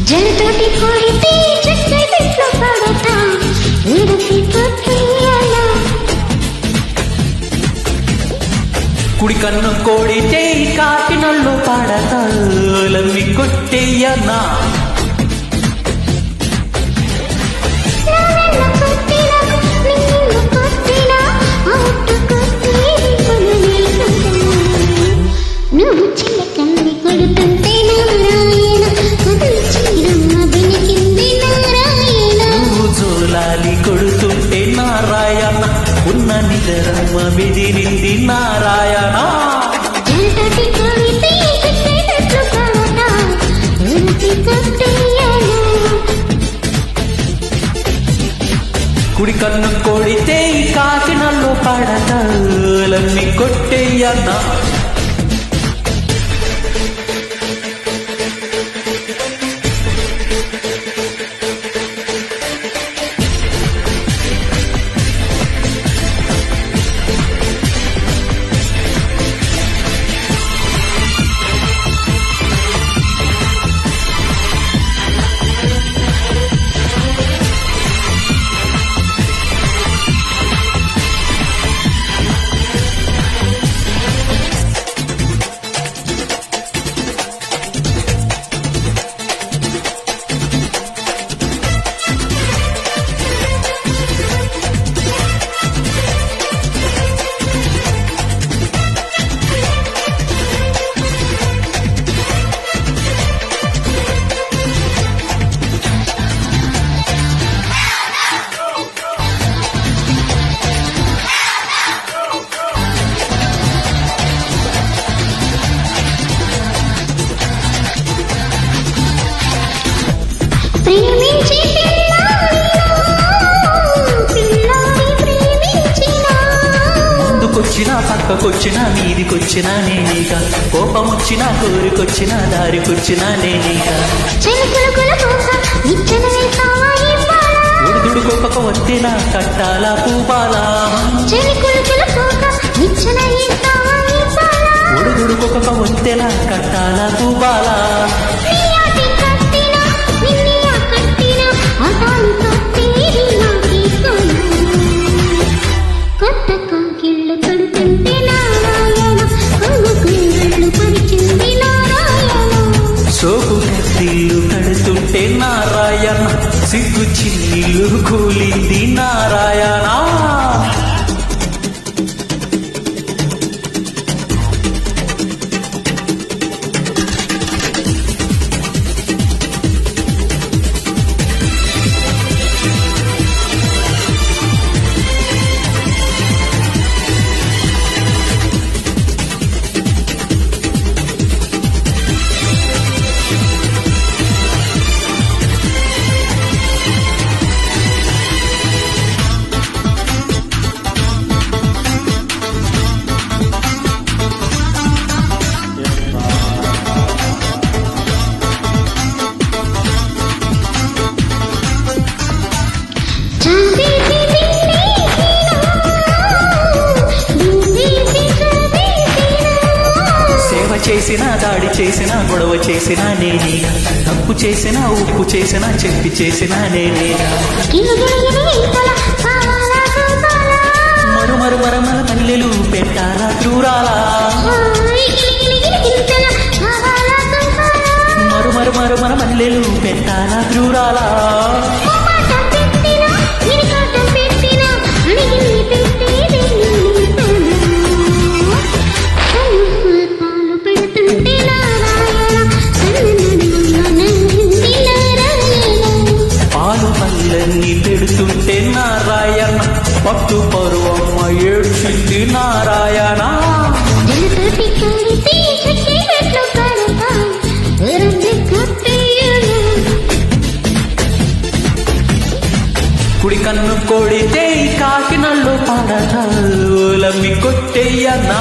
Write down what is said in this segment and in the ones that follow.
జలతోటి కొడితే చక్కై పెట్లో పడతా ఉడికి కొట్టేయాలా కుడి కన్ను కొడితే కాకినల్లో పడతా లమ్మి కొట్టేయనా నువ్వు చిన్న కన్ను కొడుతుంటే నారాయణ కదులు చీరమ్మ వెలికింది నారాయణ నువ్వు జోలాలి కొడుతుంటే నారాయణ ఉన్న నిజరమ్మ బెదిరింది నారాయణ జలతోటి కొడితే చక్కై పెట్లో పడతా ఉడికి కొట్టేయాలా కుడి కన్ను కొడితే కాకినల్లో పడతా లమ్మి కొట్టేయనా ప్రేమించి ముందుకొచ్చినా పక్కకొచ్చినా మీదికొచ్చినా నేనేక కోపమొచ్చినా కోరికొచ్చినా దారికొచ్చినా నేనేక ఉడుదుడుకోక వత్తినా కట్టాలా పూపాలా ఉడుదుడుకోక వత్తెలా కట్టాలా పూపాలా కొత్త కాకిళ్ళు కడుతుంటే నారాయణ కొంగుళ్ళు పరిచింది నారాయణ సోకు కత్తిళ్ళు కడుతుంటే నారాయణ సిగ్గు చిల్లు కూలింది నారాయణ చేసినా దాడి చేసినా గొడవ చేసినా నేనే తప్పు చేసినా ఉప్పు చేసినా చెప్పి చేసినా నేనే మరు మరమల మల్లెలు పెట్టాలా క్రూరాలా మరు మన మల్లెలు పెట్టాలా క్రూరాలా పెడుతుంటే నారాయణ పట్టు పరువమ్మ ఏడ్చింది నారాయణ కుడి కన్ను కొడితే కాకినల్లో పడతా లమ్మి కొట్టేయనా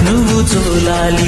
నువ్వు జోలాలి